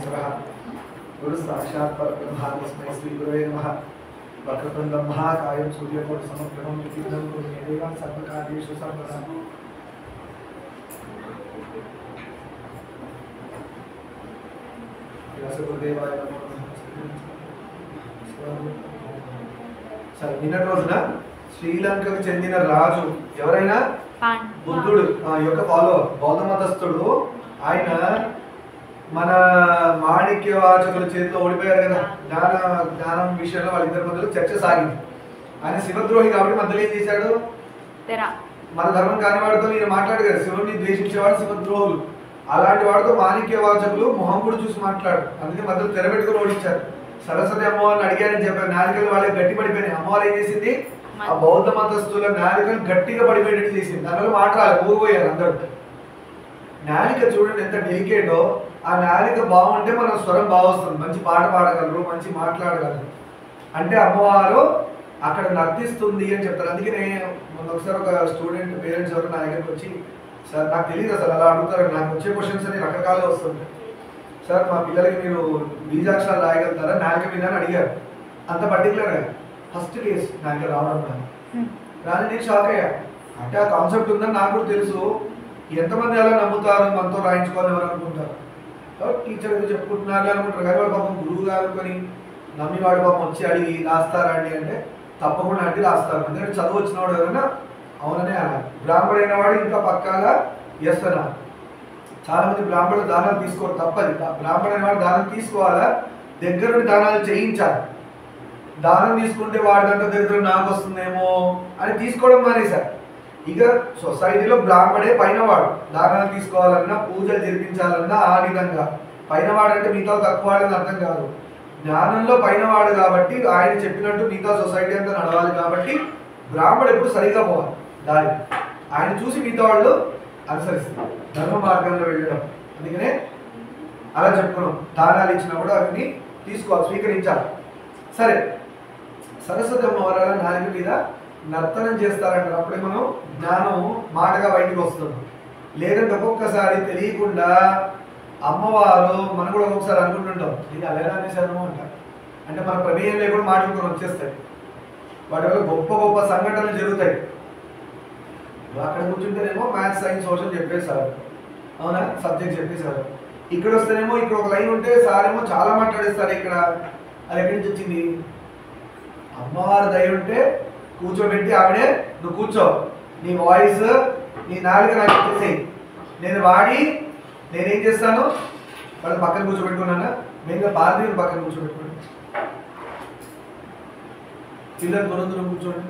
परमेश्वरः गुरु साक्षात् परब्रह्म तस्मै श्री गुरवे नमः। वक्रतुण्डं महाकायं सूर्यकोटिसमप्रभं निर्विघ्नं कुरु मे देव सर्वकार्येषु सर्वदा। व्यासगुरुदेवाय नमो नमः। సరే నిన్నటి రోజున శ్రీలంకకు చెందిన రాజు ఎవరైనా బుద్ధుడు యొక్క ఫాలోవర్ బౌద్ధ మతస్థుడు ఆయన మన మాణిక్యవాచకుల చేతిలో ఓడిపోయారు కదా జ్ఞానం విషయంలో వాళ్ళిద్దరి మధ్యలో చర్చ సాగింది. ఆయన శివద్రోహి కాబట్టి మధ్యలో ఏం చేశాడు, మన ధర్మం కాని వాడితో నేను మాట్లాడు కదా, శివుడిని ద్వేషించేవాడు శివద్రోహులు, అలాంటి వాడితో మాణిక్యవాచకులు మొహం కూడా చూసి మాట్లాడు, అందుకే మధ్యలో తెరబెట్టుకుని ఓడించారు. సరస్వతి అమ్మవారిని అడిగారని చెప్పారు, నాలుకలు వాళ్ళకి గట్టి పడిపోయినాయి. అమ్మవారు ఏం చేసింది, ఆ బౌద్ధ మతస్థుల నాలుకలు గట్టిగా పడిపోయేటట్టు చేసింది. దానివల్ల మాట్లాడాలి ఊరిపోయారు అందరూ. నాలిక చూడండి ఎంత డెలికేటో, ఆ నాలిక బాగుంటే మన స్వరం బాగా వస్తుంది, మంచి పాట పాడగలరు, మంచి మాట్లాడగలరు. అంటే అమ్మవారు అక్కడ నర్తిస్తుంది అని చెప్తారు. అందుకే నేను ఒకసారి ఒక స్టూడెంట్ పేరెంట్స్ ఎవరు నా దగ్గరికి వచ్చి, సార్ నాకు తెలియదు అసలు అలా అడుగుతారు, నాకు వచ్చే క్వశ్చన్స్ అన్ని రకరకాలుగా వస్తుంటాయి. సార్ మా పిల్లలకి మీరు బీజాక్షరాలు రాయగలుగుతారా నాలిక మీద అని అడిగారు. అంత పర్టికులర్గా ఫస్ట్ కేసు నాలిక రావడం రాని నేను షాక్ అయ్యా. అంటే ఆ కాన్సెప్ట్ ఉందని నాకు కూడా తెలుసు, ఎంతమంది అలా నమ్ముతారు, మనతో రాయించుకోవాలి ఎవరు అనుకుంటారు, టీచర్ ఏదో చెప్పుకుంటున్నారు అనుకుంటారు. కానీ వాడు పాపం గురువు గారు కొని నమ్మి వాడు పాపం వచ్చి అడిగి రాస్తారా అండి అంటే తప్పకుండా అంటే రాస్తారు. ఎందుకంటే చదువు వచ్చిన వాడు ఎవరైనా అవుననే అన్నారు. బ్రాహ్మడైన వాడు ఇంకా పక్కాగా ఎస్ అన్నారు. చాలా మంది బ్రాహ్మణులు దానాలు తీసుకోరు, తప్పది. బ్రాహ్మణైన వాడు దానం తీసుకోవాలా, దగ్గర నుండి దానాలు చేయించాలి. దానం తీసుకుంటే వాడిదంటే దరిద్రం నాకు వస్తుందేమో అని తీసుకోవడం మానేశారు. ఇక సొసైటీలో బ్రాహ్మడే పైనవాడు, దానాలు తీసుకోవాలన్నా పూజలు జరిపించాలన్నా ఆ విధంగా పైనవాడు అంటే మిగతా తక్కువ వాడని అర్థం కాదు. జ్ఞానంలో పైనవాడు కాబట్టి ఆయన చెప్పినట్టు మిగతా సొసైటీ అంతా నడవాలి. కాబట్టి బ్రాహ్మడు ఎప్పుడు సరిగా పోవాలి దారి, ఆయన చూసి మిగతా వాళ్ళు అనుసరిస్తారు ధర్మ మార్గంలో వెళ్ళడం. అందుకనే అలా చెప్పుకున్నాం, దానాలు ఇచ్చినప్పుడు అవన్నీ తీసుకోవాలి, స్వీకరించాలి. సరే, సరస్వతి అమ్మవారు నాలుగు మీద నర్తనం చేస్తారంటారు. అప్పుడే మనం జ్ఞానం మాటగా బయటకు వస్తుంది. లేదంటే ఒక్కొక్కసారి తెలియకుండా అమ్మవారు మనం కూడా ఒక్కొక్కసారి అనుకుంటుంటాం, ఇది అలాగే అనేసాను అంటారు. అంటే మన ప్రమేయం లేకుండా మాటలు వచ్చేస్తాయి, వాటి వల్ల గొప్ప గొప్ప సంఘటనలు జరుగుతాయి. అక్కడ కూర్చుంటేనేమో మ్యాథ్స్ సైన్స్ సోషల్ చెప్పేశారు, అవునా, సబ్జెక్ట్ చెప్పేశారు. ఇక్కడ వస్తేనేమో ఇక్కడ ఒక లైన్ ఉంటే సార్ ఏమో చాలా మాట్లాడేస్తారు. ఇక్కడ అది ఎక్కడి నుంచి వచ్చింది, అమ్మవారి దయ ఉంటే కూర్చోబెట్టి ఆవిడే నువ్వు కూర్చో, నీ వాయిస్ నీ నాలుక నాకు ఇచ్చేసేయి, నేను వాడి నేనేం చేస్తాను వాళ్ళు పక్కన కూర్చోబెట్టుకున్నాను. మెయిన్గా భారతీయులు పక్కన కూర్చోబెట్టుకోండి, పిల్లలు దూరం కూర్చోండి,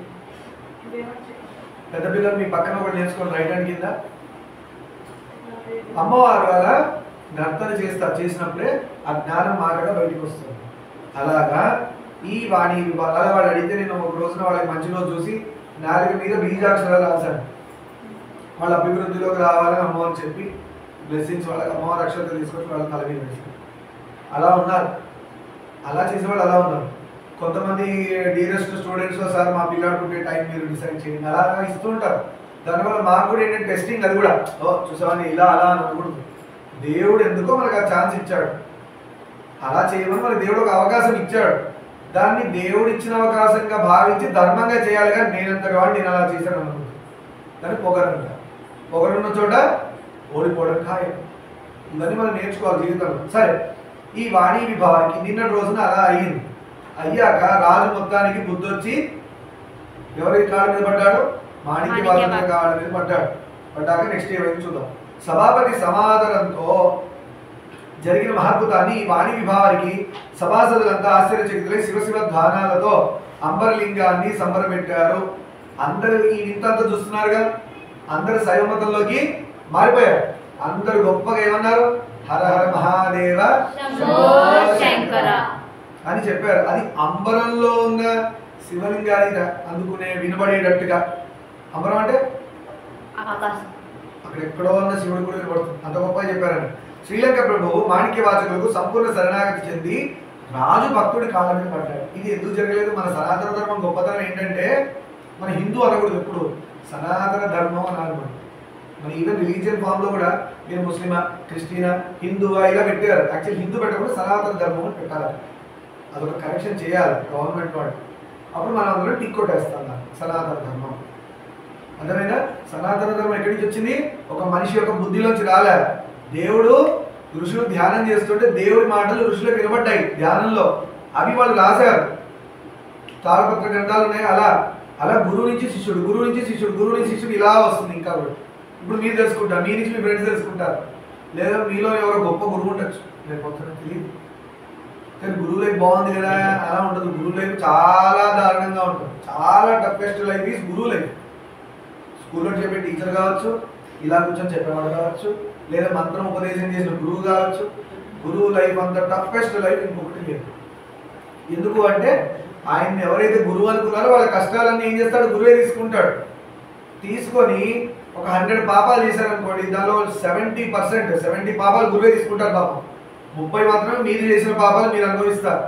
పెద్ద పిల్లలు మీ పక్కన ఒకటి నేర్చుకోండి రైట్ హ్యాండ్ కింద. అమ్మవారు అలా నర్తన చేసినప్పుడే ఆ జ్ఞానం మాటగా బయటకు వస్తుంది. అలాగా ఈ వాణి అలా వాళ్ళు అడిగితే నేను ఒక రోజున వాళ్ళకి మంచి రోజు చూసి నాలుగు మీద బీజాక్షరాలు రాశాను. వాళ్ళ అభివృద్ధిలోకి రావాలని అమ్మవారు చెప్పి బ్లెస్సింగ్స్ వాళ్ళకి అమ్మవారి అక్షరాలు తీసుకొచ్చి వాళ్ళ తల మీద వేస్తారు. అలా ఉన్నారు, అలా చేసేవాళ్ళు అలా ఉన్నారు. కొంతమంది డియరెస్ట్ స్టూడెంట్స్ సార్ మా పిల్లాడు పుట్టే టైం మీరు డిసైడ్ చేయండి అలా ఇస్తూ ఉంటారు. దానివల్ల మాకు కూడా ఏంటంటే టెస్టింగ్, అది కూడా చూసామని ఇలా అలా అని అనకూడదు. దేవుడు ఎందుకో మనకు ఆ ఛాన్స్ ఇచ్చాడు, అలా చేయమని మనకు దేవుడు ఒక అవకాశం ఇచ్చాడు. దాన్ని దేవుడు ఇచ్చిన అవకాశంగా భావించి ధర్మంగా చేయాలి. కానీ నేనంతటి వాడు నేను అలా చేశాను అనుకుంటాను, దాన్ని పొగరంట. పొగరున్న చోట ఓడిపోవడం ఖాయం. ఇవన్నీ మనం నేర్చుకోవాలి జీవితంలో. సరే, ఈ వాణి విభావానికి నిన్నటి రోజున అలా అయ్యింది. అయ్యాక రాజు మొత్తానికి బుద్ధి వచ్చి ఎవరి కాళ్ళ మీద పడ్డాడు, మాణిక్యవాచకుల కాళ్ళ మీద పడ్డాడు. పడ్డాక నెక్స్ట్ ఏమైంది చూద్దాం. సభాపతి సమాదరంతో జరిగిన మహాద్భుతాన్ని ఈ వాణి విభావానికి సభాసదులంతా ఆశ్చర్యచకితులై శివశివ ధ్యానాలతో అంబరలింగాన్ని సంబరపెట్టారు. అందరూ ఈ వింతంతా చూస్తున్నారుగా, అందరు శైవమతంలోకి మారిపోయారు. అందరు గొప్పగా ఏమన్నారు, హర హర మహాదేవ శంకర అని చెప్పారు. అది అంబరంలో ఉన్న శివలింగాన్ని అందుకునే వినబడేటట్టుగా. అంబరం అంటే అక్కడ ఎక్కడో ఉన్న శివుడు కూడా వినబడుతుంది, అంత గొప్పగా చెప్పారండి. శ్రీలంక ప్రభువు మాణిక్యవాచకులకు సంపూర్ణ శరణాగతి చెంది రాజు భక్తుడి కాళ్ళ మీద పడ్డాడు. ఇది ఎందుకు జరగలేదు? మన సనాతన ధర్మం గొప్పతనం ఏంటంటే మన హిందూ అనకూడదు, ఎప్పుడు సనాతన ధర్మం అనాలి. మన ఈవెన్ రిలీజియన్ ఫామ్లో కూడా మీరు ముస్లిమా, క్రిస్టియనా, హిందువా ఇలా పెట్టారు. యాక్చువల్లీ హిందూ పెట్టకుండా సనాతన ధర్మం అని పెట్టాలి. అదొక కరెక్షన్ చేయాలి గవర్నమెంట్ వాళ్ళు. అప్పుడు మనం అందులో టిక్ కొట్టేస్తాం సనాతన ధర్మం. అర్థమైనా? సనాతన ధర్మం ఎక్కడి నుంచి వచ్చింది? ఒక మనిషి యొక్క బుద్ధిలోంచి రాలే. దేవుడు ఋషులు ధ్యానం చేస్తుంటే దేవుడి మాటలు ఋషులకు వినబడ్డాయి ధ్యానంలో. అవి వాళ్ళు రాశారు, తాళపత్ర గ్రంథాలు ఉన్నాయి. అలా అలా గురువు నుంచి శిష్యుడు, గురువు నుంచి శిష్యుడు, గురువు నుంచి శిష్యుడు ఇలా వస్తుంది. ఇంకా కూడా ఇప్పుడు మీరు తెలుసుకుంటారు, మీ నుంచి మీ ఫ్రెండ్స్ తెలుసుకుంటారు, లేదా మీలో ఎవరో గొప్ప గురువు ఉండొచ్చు, నేను కొత్తగా తెలియదు. కానీ గురువు లైఫ్ బాగుంది కదా అలా ఉండదు. గురువు లైఫ్ చాలా దారుణంగా ఉంటుంది. చాలా టఫెస్ట్ లైఫ్ ఈజ్ గురువు లైఫ్. స్కూల్లో చెప్పే టీచర్ కావచ్చు, ఇలా కూర్చొని చెప్పేవాడు కావచ్చు, లేదా మంత్రం ఉపదేశం చేసిన గురువు కావచ్చు. గురువు లైఫ్ అంత టఫెస్ట్ లైఫ్ ఇంకొకటి లేదు. ఎందుకు అంటే ఆయన్ని ఎవరైతే గురువు అనుకున్నారో వాళ్ళ కష్టాలన్నీ ఏం చేస్తాడు? గురువే తీసుకుంటాడు. తీసుకొని ఒక 100 పాపాలు చేశారనుకోండి, దానిలో 70% పాపాలు గురువే తీసుకుంటారు. పాపం 30 మాత్రమే మీరు చేసిన పాపాలు మీరు అనుభవిస్తారు.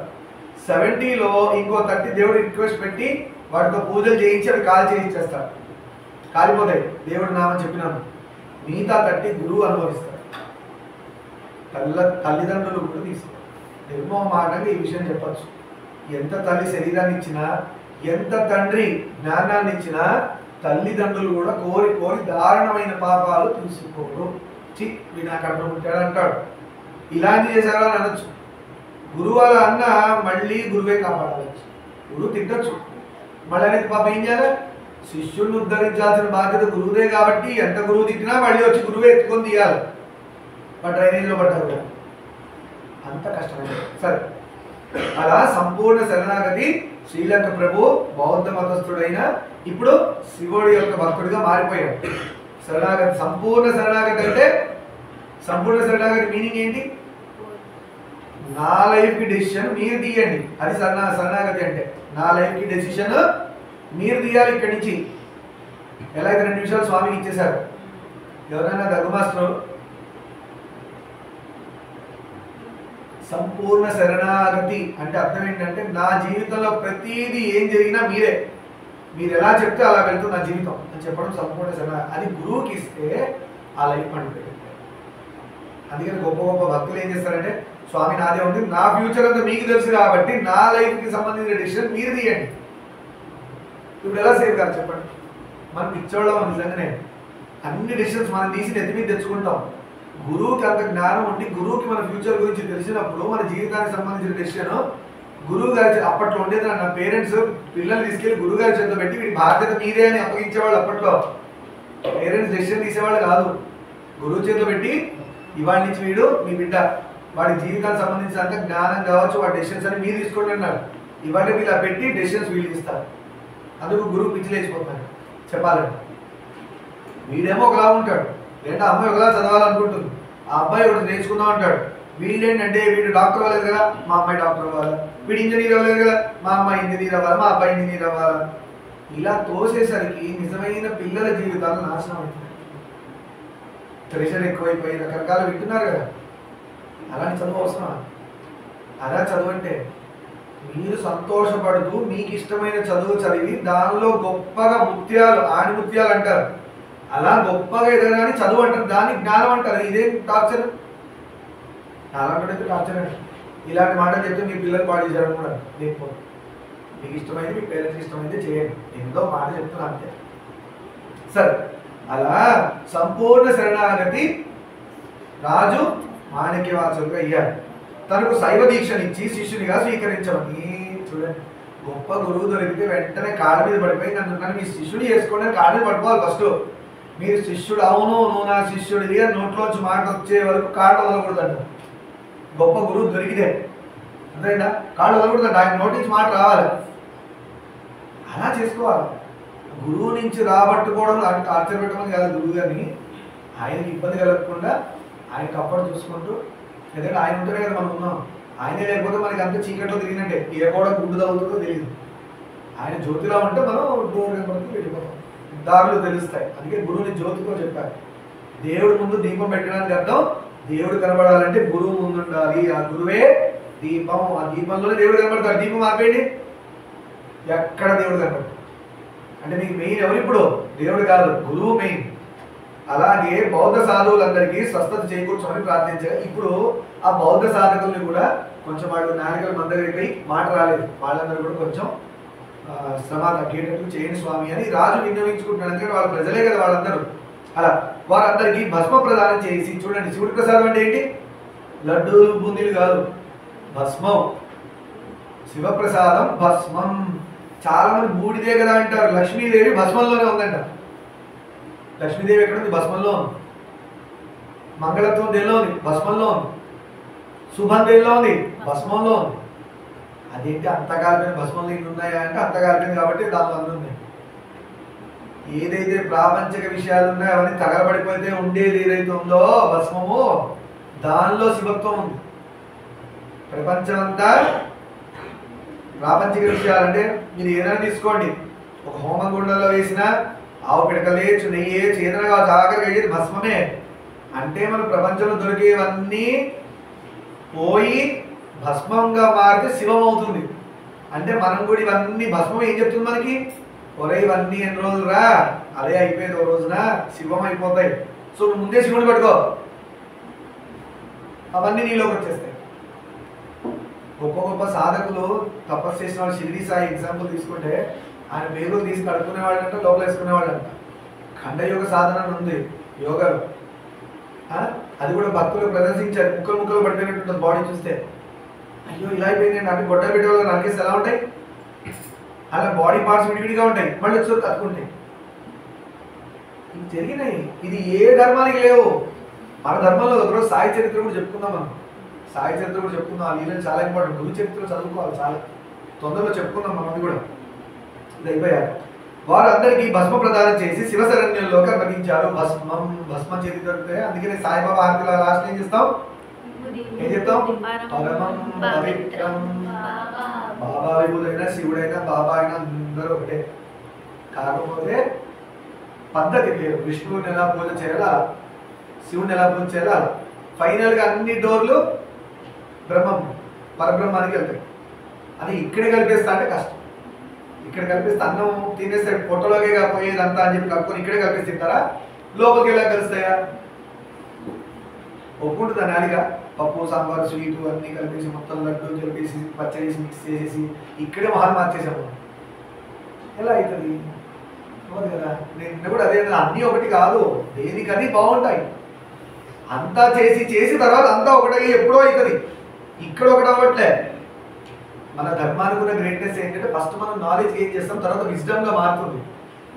70లో ఇంకో 30 దేవుడు రిక్వెస్ట్ పెట్టి వాటితో పూజలు చేయించి అవి కాల్ చేయించేస్తాడు. కాలిపోతాయి దేవుడి నామని చెప్పినాము. మిగతా 30 గురువు అనుభవిస్తారు. తల్లిదండ్రులు కూడా తీసుకోవాలి. నిర్మోహమాటంగా ఈ విషయం చెప్పచ్చు. ఎంత తల్లి శరీరాన్ని ఇచ్చినా, ఎంత తండ్రి జ్ఞానాన్ని ఇచ్చినా, తల్లిదండ్రులు కూడా కోరి కోరి దారుణమైన పాపాలు తీసుకోరు. వీడు నాకు అర్థం ఉంటాడు అంటాడు, ఇలాంటి చేశారు అని అనొచ్చు. గురువు అలా అన్న మళ్ళీ గురువే కాపాడవచ్చు. గురువు తిట్టచ్చు, మళ్ళీ అనేది పాప ఏం చేయాలి? శిష్యుల్ని ఉద్ధరించాల్సిన బాధ్యత గురువుదే. కాబట్టి ఎంత గురువు తిట్టినా మళ్ళీ వచ్చి గురువే ఎత్తుకొని తీయాలి. మా డ్రైనేజ్లో పడ్డారు, అంత కష్టమైంది. సరే, అలా సంపూర్ణ శరణాగతి శ్రీలంక ప్రభు బౌద్ధ మతస్థుడైన ఇప్పుడు శివుడి యొక్క భక్తుడిగా మారిపోయాడు. శరణాగతి, సంపూర్ణ శరణాగతి అంటే, సంపూర్ణ శరణాగతి మీనింగ్ ఏంటి? నా లైఫ్కి డెసిషన్ మీరు తీయండి. అది శరణాగతి అంటే. నా లైఫ్కి డెసిషన్ మీరు తీయాలి. ఇక్కడి నుంచి ఎలా అయితే 2 నిమిషాలు స్వామికి ఇచ్చేశారు. ఎవరైనా దగ్గు మాస్టర్ సంపూర్ణ శరణాగతి అంటే అర్థం ఏంటంటే, నా జీవితంలో ప్రతిదీ ఏం జరిగినా మీరే, మీరు ఎలా చెప్తే అలా వెళ్తుంది నా జీవితం అని చెప్పడం సంపూర్ణ శరణాగతి. అది గురువుకి ఇస్తే ఆ లైఫ్ పండుగ. అందుకని గొప్ప గొప్ప భక్తులు ఏం చేస్తారంటే, స్వామి నాదే ఉంది, నా ఫ్యూచర్ అంతా మీకు తెలుసు కాబట్టి నా లైఫ్కి సంబంధించిన డెసిషన్ మీరు తీయండి. ఇప్పుడు ఎలా సేవ్ గారు చెప్పండి? మనం పిచ్చోళ్ళం నిజంగానే. అన్ని డెసిషన్స్ మనం తీసి నెత్తి మీద తెచ్చుకుంటాం. గురువుకి అంత జ్ఞానం ఉండి, గురువుకి మన ఫ్యూచర్ గురించి తెలిసినప్పుడు మన జీవితానికి సంబంధించిన డెసిషన్ గురువు గారి అప్పట్లో ఉండేది. నా పేరెంట్స్ పిల్లల్ని తీసుకెళ్లి గురువు గారి చేతిలో పెట్టి వీడి బాధ్యత మీరే అని అప్పగించేవాళ్ళు. అప్పట్లో పేరెంట్స్ డెసిషన్ తీసేవాళ్ళు కాదు, గురువు చేతిలో పెట్టి ఇవాళ నుంచి వీడు మీ బిడ్డ, వాడి జీవితానికి సంబంధించినంత జ్ఞానం కావచ్చు, వాడి డెసిషన్స్ అని మీరు తీసుకోండి అన్నారు. ఇవాళ వీళ్ళు పెట్టి డెసిషన్స్ వీళ్ళు ఇస్తారు. అందుకు గురువు పిచ్చి లేచిపోతాడు చెప్పాలంటే. వీడేమో ఒకలా ఉంటాడు, లేదా అమ్మాయి ఒకలా చదవాలనుకుంటుంది, ఆ అబ్బాయి ఒకటి నేర్చుకుందాం అంటాడు. వీడేంటంటే వీడు డాక్టర్ అవ్వలేదు కదా, మా అమ్మాయి డాక్టర్ అవ్వాలి. వీడు ఇంజనీర్ అవ్వలేదు కదా, మా అమ్మాయి ఇంజనీర్ అవ్వాలి, మా అబ్బాయి ఇంజనీర్ అవ్వాలి. ఇలా తోసేసరికి నిజమైన పిల్లల జీవితాలు నాశనం అవుతుంది. ప్రెషర్ ఎక్కువైపోయి రకరకాలు వింటున్నారు కదా. అలాంటి చదువు అవసరమా? అలా చదువు అంటే మీరు సంతోషపడుతూ మీకు ఇష్టమైన చదువు చదివి దానిలో గొప్పగా ముత్యాలు, ఆణిముత్యాలు అంటారు, అలా గొప్పగా ఎదగని చదువు అంటారు. దాన్ని జ్ఞానం అంటారు. ఇదేం టార్చర్? అలాంటి టార్చర్ అండి. ఇలాంటి మాటలు చెప్తే మీ పిల్లలు పాడు చేయడం కూడా లేకపోతే, మీకు ఇష్టమైంది మీ పేరెంట్స్కి ఇష్టమైంది చేయండి. ఎంతో మాట చెప్తున్నా అంతే. సరే, అలా సంపూర్ణ శరణాగతి రాజు మాణిక్యవాచకుడిగా అయ్యాడు. తనకు శైవ దీక్షనిచ్చి శిష్యునిగా స్వీకరించమని. చూడండి, గొప్ప గురువు దొరికితే వెంటనే కాళ్ళ మీద పడిపోయి నన్ను మీ శిష్యుడు చేసుకోండి కాళ్ళ మీద పడిపోవాలి. ఫస్ట్ మీరు శిష్యుడు, అవును నువ్వు నా శిష్యుడివి అని నోట్లోంచి మాట వచ్చే వరకు కాళ్ళు వదలకూడదంట. గొప్ప గురువు దొరికితే అంతేనా, కాళ్ళు వదలకూడదంట, ఆయన నోటి నుంచి మాట రావాలి. అలా చేసుకోవాలి. గురువు నుంచి రాబట్టుకోవడం అంటే టార్చర్ పెట్టమని కాదు గురువు గారిని. ఆయనకి ఇబ్బంది కలగకుండా ఆయనకి అప్పటి చూసుకుంటూ, ఎందుకంటే ఆయన ఉంటేనే కదా మనం ఉన్నాం. ఆయనే లేకపోతే మనకి అంత చీకట్లో తిరిగినట్టే, ఏ కూడా గుడ్డు తగ్గుతుందో తెలియదు. ఆయన జ్యోతిలో ఉంటే మనం డోర్ కనబడుతూ వెళ్ళిపోతాం, దారులు తెలుస్తాయి. అందుకే గురువుని జ్యోతితో చెప్పారు. దేవుడి ముందు దీపం పెట్టడానికి అర్థం, దేవుడు కనబడాలంటే గురువు ముందు ఉండాలి. ఆ గురువే దీపం, ఆ దీపంలోనే దేవుడు కనబడతాడు. దీపం ఆపేయండి, ఎక్కడ దేవుడు కనబడతాడు. అంటే మీకు మెయిన్ ఎవరు ఇప్పుడు? దేవుడు కాదు, గురువు మెయిన్. అలాగే బౌద్ధ సాధువులందరికీ స్వస్థత చేకూర్చమని ప్రార్థించారు. ఇప్పుడు ఆ బౌద్ధ సాధకుల్ని కూడా కొంచెం వాళ్ళు నాయకులు మన దగ్గరికి మాట రాలేదు, వాళ్ళందరూ కూడా కొంచెం శ్రమ తగ్గేటట్టు చేయండి స్వామి అని రాజు విన్నవించుకుంటున్నాడు. ఎందుకంటే వాళ్ళ ప్రజలే కదా వాళ్ళందరూ. అలా వారందరికీ భస్మ ప్రదానం చేసి, చూడండి శివుడి ప్రసాదం అంటే ఏంటి? లడ్డూలు బూందీలు కాదు, భస్మం. శివప్రసాదం భస్మం. చాలా మంది బూడిదే కదా అంటారు. లక్ష్మీదేవి భస్మంలోనే ఉందంట. లక్ష్మీదేవి ఎక్కడ ఉంది? భస్మంలో ఉంది. మంగళత్వం దేనిలో ఉంది? భస్మంలో ఉంది. శుభం దేనిలో ఉంది? భస్మంలో ఉంది. అదేంటి అంతకాలమైన భస్మంలో ఇన్ని ఉన్నాయా అంటే అంతకాలమైంది కాబట్టి దానిలో అన్నీ ఉన్నాయి. ఏదైతే ప్రాపంచిక విషయాలు ఉన్నాయో అవన్నీ తగలబడిపోతే ఉండేది ఏదైతే ఉందో భస్మము, దానిలో శివత్వం ఉంది. ప్రపంచం అంతా ప్రాపంచిక విషయాలు అంటే మీరు ఏదైనా తీసుకోండి, ఒక హోమం గుండంలో వేసిన ఆవు పిడకలేచ్చు, నెయ్యి వేయచ్చు, ఏదైనా కావచ్చు, ఆఖరికి అయ్యేది భస్మమే. అంటే మన ప్రపంచంలో దొరికేవన్నీ పోయి భస్మంగా మారితే శివం అవుతుంది. అంటే మనం కూడా ఇవన్నీ భస్మం ఏం చెప్తుంది మనకి? ఒరే ఇవన్నీ ఎన్ని రోజులు రా, అదే అయిపోయేది ఓ రోజున శివం అయిపోతాయి. సో నువ్వు ముందే శివుని పట్టుకో, అవన్నీ నీలోకి వచ్చేస్తాయి. గొప్ప గొప్ప సాధకులు తపస్సు చేసిన వాళ్ళు, షిరిడి సాయి ఎగ్జాంపుల్ తీసుకుంటే ఆయన పేగులు తీసి కడుక్కునేవాళ్ళంట, లోపల వేసుకునేవాళ్ళంట. ఖండయోగ సాధన ఉంది యోగాలో. అది కూడా భక్తులు ప్రదర్శించారు. ముక్కలు ముక్కలు పడిపోయినట్టు బాడీ చూస్తే, అయ్యో ఇలా అయిపోయింది అంటే గొడ్డ పెట్టే నరికేసి ఎలా ఉంటాయి, అలా బాడీ పార్ట్స్ విడివిడిగా ఉంటాయి, మళ్ళీ వచ్చి కట్టుకుంటాయి. ఇవి జరిగినాయి. ఇది ఏ ధర్మానికి లేవు. మన ధర్మంలో ఒకరోజు సాయి చరిత్ర కూడా చెప్పుకుందాం. మనం సాయి చరిత్ర కూడా చెప్పుకుందాం. ఆ లీలలు చాలా ఇంపార్టెంట్. గురు చరిత్ర చదువుకోవాలి, చాలా తొందరలో చెప్పుకుందాం మనం కూడా. ఇది అయిపోయారు. వారందరికీ భస్మ ప్రదానం చేసి శివశరణ్యంలోకి అప్పగించారు. భస్మం చేతి దొరికితే అందుకనే సాయిబాబా హారతిలో లాస్ట్ ఏం చేస్తాం? ఏం చెప్తాం? పరమం పవిత్రం. బాబా విభుడైనా శివుడైనా బాబా అయినా అందరూ ఒకటే. కాకపోతే పద్ధతి లేదు. విష్ణువుని ఎలా పూజ చేయాలా, శివుని ఎలా పూజ చేయాలా. ఫైనల్గా అన్ని డోర్లు బ్రహ్మం, పరబ్రహ్మానికి వెళ్తాయి. అది ఇక్కడే కలిపేస్తా అంటే కష్టం. ఇక్కడ కలిపిస్తే అన్నం తినేస్తే పొట్టలోకే పోయేదంతా అని చెప్పి కలుపుకొని ఇక్కడే కలిపేసి తింటారా? లోపలికి ఎలా కలుస్తాయా? ఒప్పుకుంటుందా నాలిగా? పప్పు సాంబార్ స్వీటు అన్నీ కలిపేసి మొత్తం లడ్డు కలిపేసి పచ్చడేసి మిక్స్ చేసేసి ఇక్కడే మహాన్ మార్చేసాము. ఎలా అవుతుంది? అవును కదా. నేను కూడా అదే, అన్నీ ఒకటి కాదు, దేనికది బాగుంటాయి. అంతా చేసి చేసి తర్వాత అంతా ఒకటి ఎప్పుడో అవుతుంది. ఇక్కడ ఒకటి అవ్వట్లే. మన ధర్మానికి ఉన్న గ్రేట్నెస్ ఏంటంటే ఫస్ట్ మనం నాలెడ్జ్ గెయిన్ చేస్తాం, తర్వాత విజ్డమ్గా మారుతుంది.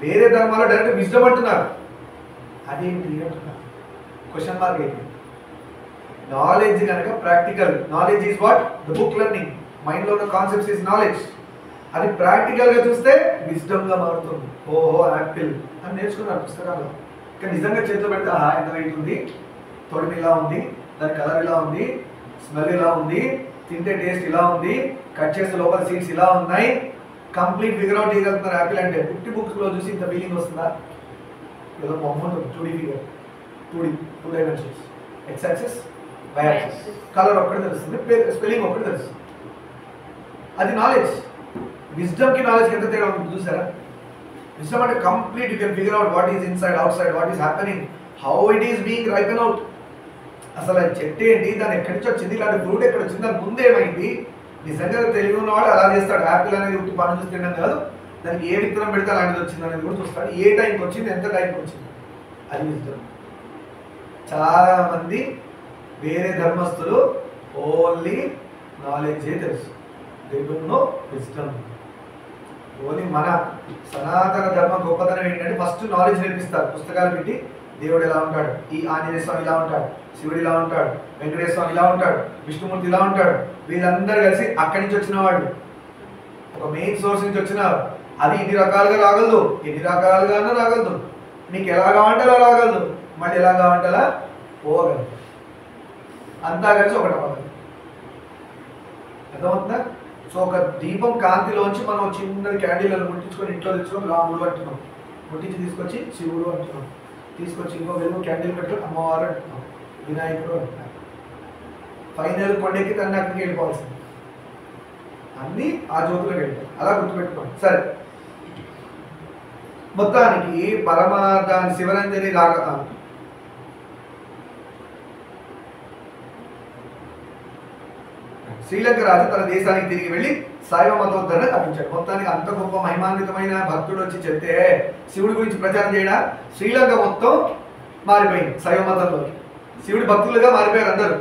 వేరే ధర్మాల్లో డైరెక్ట్ విజ్డమ్ అంటున్నారు. అదేంటి అంటున్నారు? క్వశ్చన్ మార్క్ ఏంటి? నాలెడ్జ్ కనుక practical. Knowledge is what? The book learning. మైండ్లో ఉన్న కాన్సెప్ట్స్ ఈజ్ నాలెడ్జ్. అది ప్రాక్టికల్గా చూస్తే విజ్డమ్గా మారుతుంది. ఓహో యాపిల్ అని నేర్చుకున్నారు పుస్తకాల్లో. కానీ నిజంగా చేతిలో పెడితే ఎంత వెయిట్ ఉంది, తొడిమి ఇలా ఉంది, దాని కలర్ ఇలా ఉంది, స్మెల్ ఇలా ఉంది, తింటే టేస్ట్ ఇలా ఉంది, కట్ చేస్తే లోపల సీడ్స్ ఇలా ఉన్నాయి, కంప్లీట్ ఫిగర్ అవుట్ చేయగలుగుతున్నారు యాపిల్ అంటే. 50 బుక్స్లో చూసి ఇంత ఫీలింగ్ వస్తుందా? ఏదో బొమ్మ ఉంటుంది, 2D figure, 2 dimensions, X axis, Y axis, colour ఒక్కటి తెలుస్తుంది, స్పెల్లింగ్ ఒక్కటి తెలుస్తుంది. అది నాలెడ్జ్. విజ్డమ్కి నాలెడ్జ్కి ఎంత తేడా ఉంటుంది చూసారా? విజ్డమ్ అంటే complete you can figure out what is inside, out side, what is happening, how it is being ripen out. అసలు అది చెట్టు ఏంటి, దాని ఎక్కడి నుంచి వచ్చింది, ఇలాంటి ఫ్రూట్ ఎక్కడ వచ్చింది, దాని ముందు ఏమైంది. నిజంగా తెలివి ఉన్నవాడు అలా చేస్తాడు. యాపిల్ అనేది ఉట్టి పండు చూసి తినడం కాదు, దానికి ఏ విత్తనం పెడితే అలాంటిది వచ్చింది అనేది కూడా చూస్తాడు. ఏ టైంకి వచ్చింది, ఎంత టైంకి వచ్చింది, అది విజ్డమ్. చాలామంది వేరే ధర్మస్తులు ఓన్లీ నాలెడ్జే తెలుసు, they don't know wisdom. Only మన సనాతన ధర్మ గొప్పతనం ఏంటంటే ఫస్ట్ నాలెడ్జ్ నేర్పిస్తారు. పుస్తకాలు పెట్టి దేవుడు ఎలా ఉంటాడు, ఈ ఆంజనేయ స్వామి ఇలా ఉంటాడు, శివుడు ఇలా ఉంటాడు, వెంకటేశ్వర స్వామి ఇలా ఉంటాడు, విష్ణుమూర్తి ఇలా ఉంటాడు. వీళ్ళందరూ కలిసి అక్కడి నుంచి వచ్చిన వాళ్ళు, ఒక మెయిన్ సోర్స్ నుంచి వచ్చిన. అది ఇన్ని రకాలుగా రాగలదు, ఎన్ని రకాలుగానూ రాగలదు, మీకు ఎలా కావాలంటే అలా రాగలదు, మళ్ళీ ఎలా కావాలంటే అలా పోగలదు. అంతా కలిసి ఒకటి అవ్వగలదు. అర్థమవుతుందా? సో ఒక దీపం కాంతిలోంచి మనం చిన్నది క్యాండిల్ ముట్టించుకొని ఇంట్లో తెచ్చుకొని రాముడు అంటున్నాం, ముట్టించి తీసుకొచ్చి శివుడు అంటున్నాం, తీసుకొచ్చి ఇంకో వెలుగు క్యాండిల్ పెట్టుకొని అమ్మవారు అంటున్నాం, వినాయకుడు అంటున్నాం. ఫైనల్ కొండెక్కి తన అక్కడికి వెళ్ళిపోవాల్సింది. అన్నీ ఆ జ్యోతిలోకి వెళ్ళిపోయి అలా గుర్తుపెట్టుకోండి. సరే, మొత్తానికి పరమార్థాన్ని శివరంజని శ్రీలంక రాజు తన దేశానికి తిరిగి వెళ్ళి శైవ మతోద్ధరణ కల్పించాడు. మొత్తానికి అంత గొప్ప మహిమాన్వితమైన భక్తుడు వచ్చి చెప్తే శివుడి గురించి ప్రచారం చేయడా, శ్రీలంక మొత్తం మారిపోయింది శైవ మతంలోకి. శివుడి భక్తులుగా మారిపోయారు అందరూ.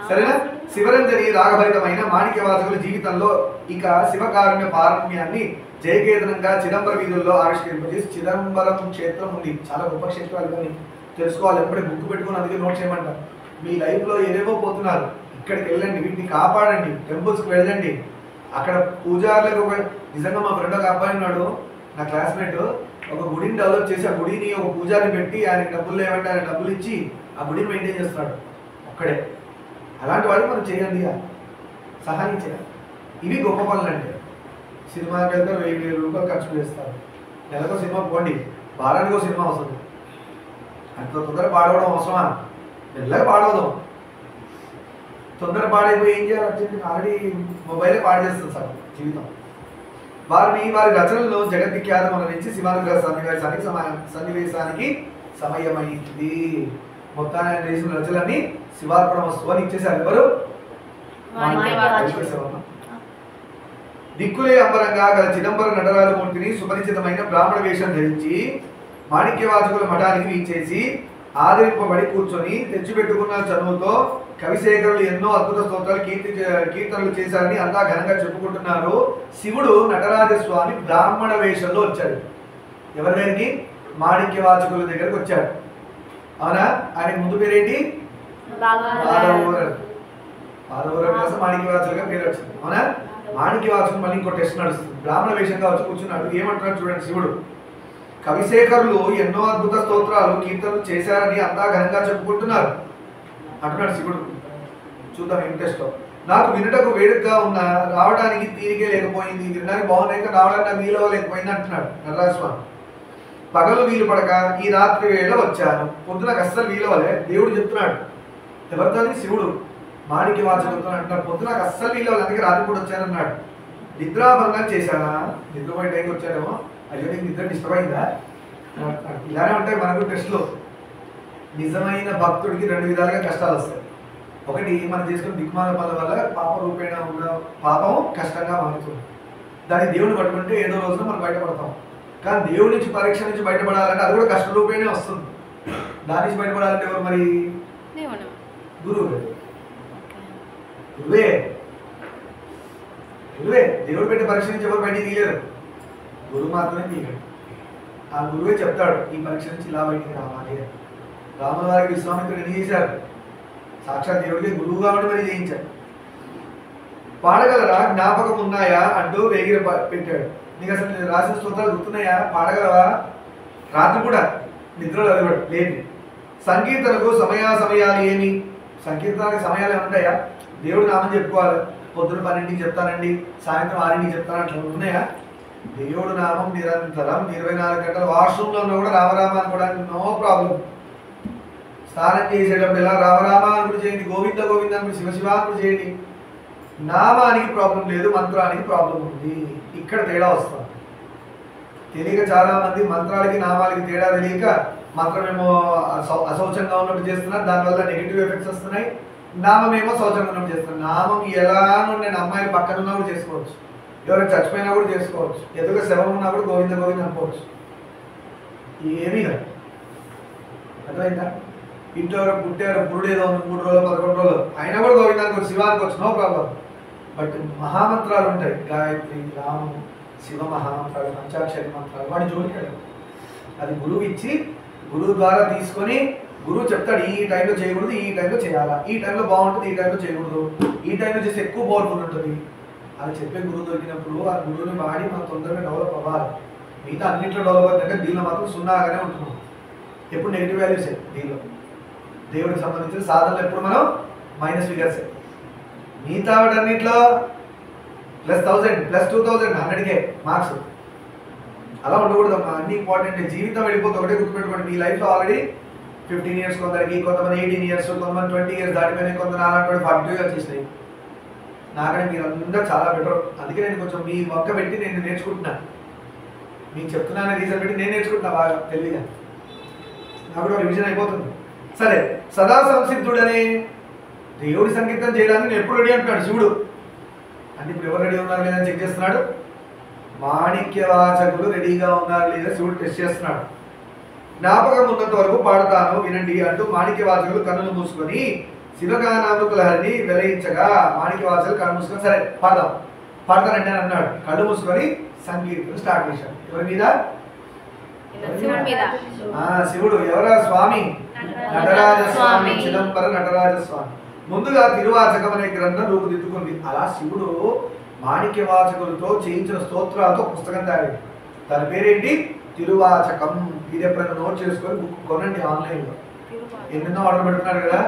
సరేనా? శివరంజని రాగభరితమైన మాణిక్యవాచకుల జీవితంలో ఇక శివకారుణ్య పారమ్యాన్ని జయకేతనంగా చిదంబర వీధుల్లో ఆవిష్కరింపజేసి చిదంబరం క్షేత్రం ఉంది. చాలా గొప్ప క్షేత్రాలు, కానీ తెలుసుకోవాలి. ఎప్పుడే బుక్ పెట్టుకుని అందుకే నోట్ చేయమంటారు. మీ లైఫ్లో ఏదేవో పోతున్నారు, ఇక్కడికి వెళ్ళండి, వీటిని కాపాడండి, టెంపుల్స్కి వెళ్ళండి. అక్కడ పూజారులకు ఒక నిజంగా మా ఫ్రెండ్ ఒక అబ్బాయి ఉన్నాడు, నా క్లాస్మేట్, ఒక గుడిని డెవలప్ చేసి ఆ గుడిని ఒక పూజారిని పెట్టి ఆయనకి డబ్బులు లేవంటే ఆయన డబ్బులు ఇచ్చి ఆ గుడిని మెయింటైన్ చేస్తున్నాడు ఒక్కడే. అలాంటి వాడికి మనం చేయండి, సహాయం చేయాలి. ఇవి గొప్ప పనులు అంటే. సినిమాకి వెళ్తే 1000 రూపాయలు ఖర్చు చేస్తారు, నెలకు సినిమా పోండి, వారానికి సినిమా అవసరం. అంత తొందర పాడవడం అవసరమా? మెల్లగా పాడవదాం. తొందర పాడైపోయి ఏం చేయాలి? అర్జెంట్ ఆల్రెడీ మొబైలే పాడు చేస్తుంది సార్ జీవితం. వారి రచనల్లో జగద్విఖ్యాతం నుంచి శివానుగ్రహ సన్నివేశానికి సమయమైంది. మొత్తాన్ని ఆయన చేసిన రచనలన్నీ శివార్పణ వస్తువు అని ఇచ్చేసారు. ఎవరు? దిక్కులే అంబరంగా గల చిదంబర నటరాజమూర్తిని సుపరిచితమైన బ్రాహ్మణ వేషం ధరించి మాణిక్యవాచకుల మఠానికి వీచేసి ఆదరింపబడి కూర్చొని తెచ్చిపెట్టుకున్న చనువుతో కవిశేఖరులు ఎన్నో అద్భుత స్తోత్రాలు కీర్తనలు చేశారని అంతా ఘనంగా చెప్పుకుంటున్నారు. శివుడు నటరాజస్వామి బ్రాహ్మణ వేషంలో వచ్చాడు. ఎవరి దగ్గరికి? మాణిక్యవాచకుల దగ్గరకు వచ్చాడు. అవునా? ఆయన ముందు పేరేంటి? మాణిక్యవాచకులుగా పేరు వచ్చింది. అవునా? మాణిక్యవాచకులు మళ్ళీ ఇంకో టెస్ట్ నడుస్తుంది. బ్రాహ్మణ వేషంగా వచ్చి కూర్చున్నాడు. ఏమంటున్నాడు చూడండి శివుడు. కవిశేఖరులు ఎన్నో అద్భుత స్తోత్రాలు కీర్తనలు చేశారని అంతా ఘనంగా చెప్పుకుంటున్నారు అంటున్నాడు శివుడు. చూద్దాం ఇంట్రెస్ట్. నాకు వినుటకు వేడుకగా ఉన్న, రావడానికి తీరికే లేకపోయింది, వినడానికి బాగున్నాయి, రావడానికి నాకు వీలు లేకపోయింది అంటున్నాడు నటరాజస్వామి. పగలు వీలు పడక ఈ రాత్రి వేళ వచ్చాను, పొద్దున అస్సలు వీలవలే. దేవుడు చెప్తున్నాడు. ఎవరితో? శివుడు మాణిక్యవాచకులతో అంటున్నాడు. పొద్దున అస్సలు వీలవలే, అందుకే రాత్రి కూడా వచ్చానన్నాడు. నిద్రాభంగం చేశానా? నిద్రపోయే టైంకి వచ్చాడేమో, అయ్యో నీకు నిద్ర డిస్టర్బ్ అయిందా? ఇలానే ఉంటాయి మనకు టెస్ట్లో. నిజమైన భక్తుడికి 2 విధాలుగా కష్టాలు వస్తాయి. ఒకటి, మనం చేసుకున్న దిక్మాల పనుల వల్ల పాప రూపేణ ఉన్న పాపం కష్టంగా మారుతుంది. దాన్ని దేవుడిని పట్టుకుంటే ఏదో రోజున మనం బయటపడతాం. కానీ దేవుడి నుంచి పరీక్ష నుంచి బయటపడాలంటే అది కూడా కష్ట రూపేణే వస్తుంది. దాని నుంచి బయటపడాలంటే ఎవరు మరి? గురువు. గురువే దేవుడు పెట్టే పరీక్ష నుంచి ఎవరు బయటికి తీయలేరు, గురువు మాత్రమే తీయలేడు. ఆ గురువే చెప్తాడు ఈ పరీక్ష నుంచి ఇలా బయటికి రావాలి. రాముల వారికి విశ్వామిత్రుడు ఎన్ని చేశారు? సాక్షాత్ దేవుడికి గురువుగా ఉండి మరి చేయించాడు. పాడగలరా? జ్ఞాపకం ఉన్నాయా అంటూ వేగిర పెట్టాడు. నీకు అసలు రాసిన స్తోత్రాలు గుర్తున్నాయా? పాడగలవా? రాత్రి కూడా నిద్రలో అదివాడు లేదు. సంకీర్తనకు సమయాలు ఏమి? సంకీర్తనకి సమయాలు ఏముంటాయా? దేవుడు నామం చెప్పుకోవాలి. పొద్దున 12కి చెప్తానండి, సాయంత్రం 6కి చెప్తాను, అట్లా ఉన్నాయా? దేవుడు నామం నిరంతరం 24 గంటలు. వాష్రూమ్లో ఉన్నా కూడా రామరామ అనుకోవడానికి నో ప్రాబ్లం. స్నానం చేసేటప్పుడు ఎలా రామరామ అనుకుని చేయండి, గోవింద గోవింద అనుకుని శివశివ అనుకుని చేయండి. నామానికి ప్రాబ్లం లేదు, మంత్రానికి ప్రాబ్లం ఉంది. ఇక్కడ తేడా వస్తుంది. తెలియక చాలా మంది మంత్రాలకి నామాలకి తేడా తెలియక మంత్రమేమో అశౌచంగా ఉన్నప్పుడు చేస్తున్నారు, దానివల్ల నెగిటివ్ ఎఫెక్ట్స్ వస్తున్నాయి. నామమేమో శౌచంగా ఉన్నప్పుడు చేస్తున్నారు. నామం ఎలా నేను అమ్మాయిలు పక్కన ఉన్నా కూడా చేసుకోవచ్చు, ఎవరైనా చచ్చిపోయినా కూడా చేసుకోవచ్చు, ఎదురుగా శవం ఉన్నా కూడా గోవింద గోవింద అనుకోవచ్చు. ఏమీ కాదు. అర్థమైందా? ఇంట్లో పుట్టారు, పురుడు ఏదో ఉంది, 3 రోజులు 11 రోజులు అయినా కూడా గోవిందానికి వచ్చి శివానికి వచ్చి నో ప్రాబ్లం. బట్ మహామంత్రాలు ఉంటాయి, గాయత్రి, రాము, శివ మహామంత్రాలు, పంచాక్షరి మంత్రాలు, వాడి జోలికి అది గురువు ఇచ్చి గురువు ద్వారా తీసుకొని గురువు చెప్తాడు ఈ టైంలో చేయకూడదు, ఈ టైంలో చేయాలా, ఈ టైంలో బాగుంటుంది, ఈ టైంలో చేయకూడదు, ఈ టైంలో చేస్తే ఎక్కువ పవర్ఫుల్ ఉంటుంది. అది చెప్పే గురువు దొరికినప్పుడు ఆ గురువుని వాడి మనం తొందరగా డెవలప్ అవ్వాలి. మిగతా అన్నింటిలో డెవలప్ అవుతుందంటే దీనిలో మాత్రం సున్నాగానే ఉంటున్నాం. ఎప్పుడు నెగిటివ్ వాల్యూసే దీనిలో. దేవుడికి సంబంధించిన సాధనలు ఎప్పుడు మనం మైనస్ ఫిగర్సే. మిగతా వాటన్నింటిలో +1000 +2000 100కే మార్క్స్. అలా ఉండకూడదమ్మా. అన్ని ఇంపార్టెంట్. జీవితం వెళ్ళిపోతే ఒకటే గుర్తుపెట్టుకోండి, మీ లైఫ్లో ఆల్రెడీ 15 ఇయర్స్ కొందరికి, కొంతమంది 18 ఇయర్స్, కొంతమంది 20 ఇయర్స్ దాటిపోయినాయి, కొంత నాలుగు 42 ఇయర్స్ చేసినాయి. నాకంటే మీరు అందరూ చాలా బెటర్. అందుకే నేను కొంచెం మీ వంక పెట్టి నేను నేర్చుకుంటున్నాను. మీకు చెప్తున్నాను రీజన్ పెట్టి నేను నేర్చుకుంటున్నా బాగా తెలివిగా. నాకు కూడా రివిజన్ అయిపోతుంది. సరే, సదా సంసిద్ధుడనే దేవుడి సంగీతం చేయడానికి నేను ఎప్పుడు రెడీ అంటున్నాడు శివుడు. అంటే ఇప్పుడు ఎవరు రెడీ ఉన్నారు లేదా చెక్ చేస్తున్నాడు. మాణిక్యవాచకులు రెడీగా ఉన్నారు లేదా శివుడు టెస్ట్ చేస్తున్నాడు. జ్ఞాపకం ఉన్నంత వరకు పాడతాను వినండి అంటూ మాణిక్యవాచకులు కన్నులు మూసుకొని శివగానామృతుల హరిని వెలయించగా మాణిక్యవాచకులు కన్ను మూసుకొని సరే పాడతానండి అని అన్నాడు. కళ్ళు మూసుకొని సంగీతం స్టార్ట్ చేశాడు. ఎవరి మీద? శివుడు. ఎవరా స్వామి? నటరాజస్వామి, చిదంబర నటరాజస్వామి. ముందుగా తిరువాచకం అనే గ్రంథం రూపుదిద్దుకుంది. అలా శివుడు మాణిక్యవాచకులతో చేయించిన స్తోత్రాలతో పుస్తకం తయారైంది. దాని పేరేంటి? తిరువాచకం. ఇది ఎప్పుడైనా నోట్ చేసుకొని బుక్ కొనండి ఆన్లైన్లో. ఎన్నెన్నో ఆర్డర్ పెడుతున్నారు కదా,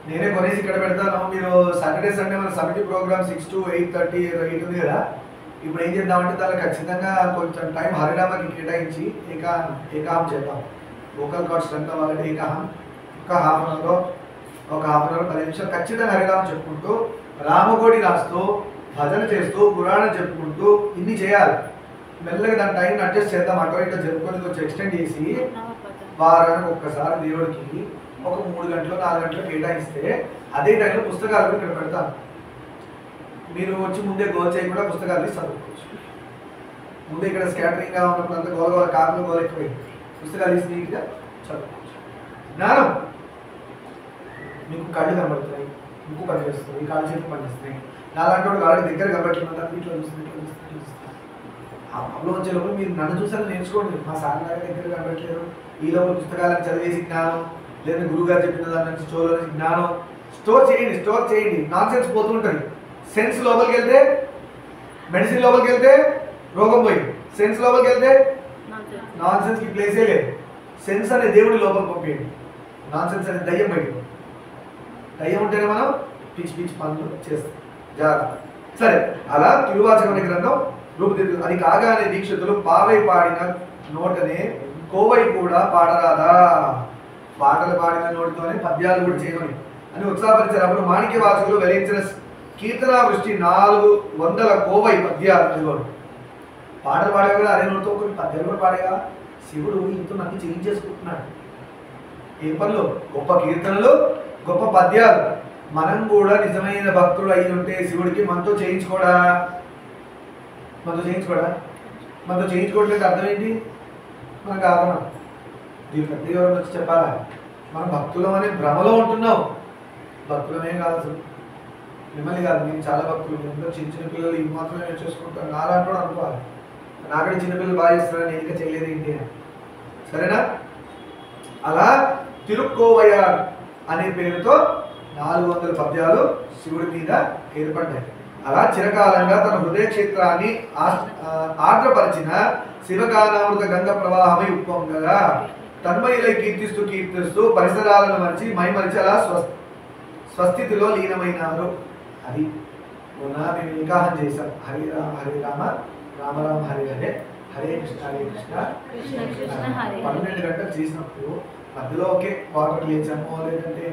నేనే కొనేసి ఇక్కడ పెడతాను. మీరు సాటర్డే సండే మన సమితి ప్రోగ్రామ్ 6 to 8:30 8 ఉంది కదా, ఇప్పుడు ఏం చేద్దామంటే దానికి ఖచ్చితంగా కొంచెం టైం హరినామకి కేటాయించి ఏకాహం చేద్దాం. వోకల్ కార్డ్స్ స్ట్రెంత్ అవ్వాలంటే ఏకాహం ఒక హాఫ్ అన్ అవర్ 10 నిమిషాలు ఖచ్చితంగా హరినామం చెప్పుకుంటూ రామకోడి రాస్తూ భజన చేస్తూ పురాణం చెప్పుకుంటూ ఇన్ని చేయాలి. మెల్లగా దాని టైం అడ్జస్ట్ చేద్దాం. అటు ఇటు జరుపుకొని కొంచెం ఎక్స్టెండ్ చేసి వారానికి ఒక్కసారి దేవుడికి ఒక 3 గంటలు 4 గంటలు కేటాయిస్తే అదే టైంలో పుస్తకాలు ఇక్కడ పెడతాను. మీరు వచ్చి ముందే గోల్ చేయకుండా పుస్తకాలు చదువుకోవచ్చు. ముందే ఇక్కడ స్కాటరింగ్గా ఉన్నప్పుడు అంతా గోల కాకులు గోల ఎక్కువైంది. పుస్తకాలు తీసి నీట్గా చదువుకోవచ్చు. జ్ఞానం మీకు కళ్ళు కనబడుతున్నాయి, ముక్కు పనిచేస్తుంది, కాళ్ళు చేతులు పనిచేస్తున్నాయి. నాలాంటి వాడు కాళ్ళకి దగ్గర కనబడుతున్నా వీటిలో చూస్తుంది. ఆ పబ్లో వచ్చే లోపల మీరు నన్ను చూసారని నేర్చుకోండి. మా సార్ గారి దగ్గర కనబడట్లేదు, ఈ లోపల పుస్తకాలను చదివేసి జ్ఞానం, లేదా గురువు గారు చెప్పిన దాని నుంచి స్టోర్ జ్ఞానం స్టోర్ చేయండి. Non sense పోతుంటుంది. సెన్స్ లోపలికి వెళ్తే మెడిసిన్, లోపలికి వెళ్తే రోగం పోయింది. సెన్స్ లోపలికి వెళ్తే నాన్ సెన్స్కి ప్లేసే లేదు. సెన్స్ అనే దేవుడి లోపలికి పంపేయండి. నాన్ సెన్స్ అనే దయ్యం బయట. దయ్యం ఉంటేనే మనం పిచ్చి పనులు చేస్తాం. జాగ్రత్త. సరే, అలా తిరువాచకం అనే గ్రంథం రూపుదిద్దు. అది కాగానే దీక్షితులు పావై పాడిన నోటనే కోవై కూడా పాడరాదా, పాటలు పాడిన నోటితోనే పద్యాలు కూడా చేయమని అని ఉత్సాహపరిచారు. అప్పుడు మాణిక్యవాచకులు వెలించిన కీర్తనా వృష్టి 400 కోవై పద్యాలు. పాటలు పాడేవి కదా, అదే నోటితో కొన్ని పద్యాలు కూడా పాడేగా. శివుడు ఇంతో నన్ను చేయించేసుకుంటున్నాడు. ఏ పనులు? గొప్ప కీర్తనలు, గొప్ప పద్యాలు. మనం కూడా నిజమైన భక్తుడు అయి ఉంటే శివుడికి మనతో చేయించుకోవట్లేదు. అర్థం ఏంటి? మనకు ఆగమనం. దీని ప్రతి ఎవరు వచ్చి చెప్పాలా? మనం భక్తులం అనే భ్రమలో ఉంటున్నాం. భక్తులమే కాదు, మిమ్మల్ని కాదు, నేను చాలా భక్తులు. అందరూ చిన్న పిల్లలు ఇవి మాత్రమే నేను చూసుకుంటాను నాలాంటి వాడు అనుకోవాలి. నాకంటే చిన్నపిల్లలు బాగా చేస్తున్నాను, నేను ఇంకా చేయలేదు ఏంటి అని. సరేనా? అలా తిరుక్కోవయ్యార్ అనే పేరుతో 400 పద్యాలు శివుడి మీద ఏర్పడ్డాయి. అలా చిరకాలంగా తన హృదయ క్షేత్రాన్ని ఆర్ద్రపరిచిన శివగానామృత గంగ ప్రవాహమై ఉప్పొంగగా తన్మయులై కీర్తిస్తూ పరిసరాలను మైమరిచి అలా స్వస్థితిలో లీనమైనారు. అది మొన్న మేము ఏకాహం చేశాం. హరే రామ హరే రామ రామ రామ హరే హరే హరే కృష్ణ 12 గంటలు చేసినప్పుడు మధ్యలో ఓకే వాటర్ లేచాము, లేదంటే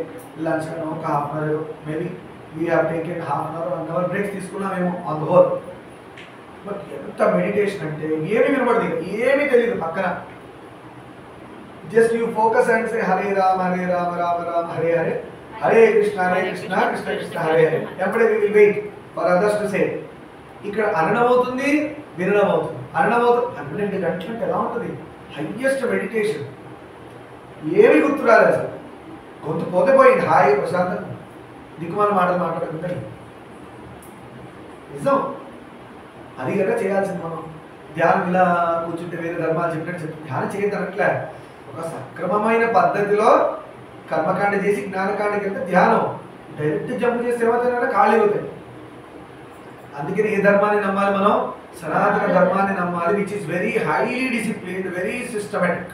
లంచ్ అనో ఒక half an hour, maybe we have taken half an hour 1 hour breaks తీసుకున్నామేమో ఆన్ ద హోల్. బట్ ఎంత మెడిటేషన్ అంటే ఏమీ వినపడదు, ఏమీ తెలియదు పక్కన. Just you focus and say Hare Rama Rama Rama Hare Hare Hare Krishna Krishna Krishna Hare Hare. ఎప్పుడే we will wait for others to say. ఇక్కడ అనడం అవుతుంది, వినడం అవుతుంది. అనడం అవుతుంది. 12 గంటలు అంటే ఎలా ఉంటుంది? Highest meditation. ఏమి గుర్తు రాలేదు అసలు. గొంతు పోతే పోయింది, హాయి ప్రశాంతం. దిక్కుమాల మాటలు మాట్లాడకుండా నిజం. అది కనుక చేయాల్సింది మనం. ధ్యానం ఇలా కూర్చుంటే వేరే ధర్మాలు చెప్పినట్టు చెప్తే ధ్యానం చేయదనట్లే. ఒక సక్రమమైన పద్ధతిలో కర్మకాండ చేసి జ్ఞానకాండకి వెళ్తే ధ్యానం. డైరెక్ట్ జంప్ చేస్తే ఏమవుతాయి? ఖాళీ అవుతాయి. అందుకని ఏ ధర్మాన్ని నమ్మాలి మనం? సనాతన ధర్మాన్ని నమ్మాలి, which is very highly disciplined, very systematic.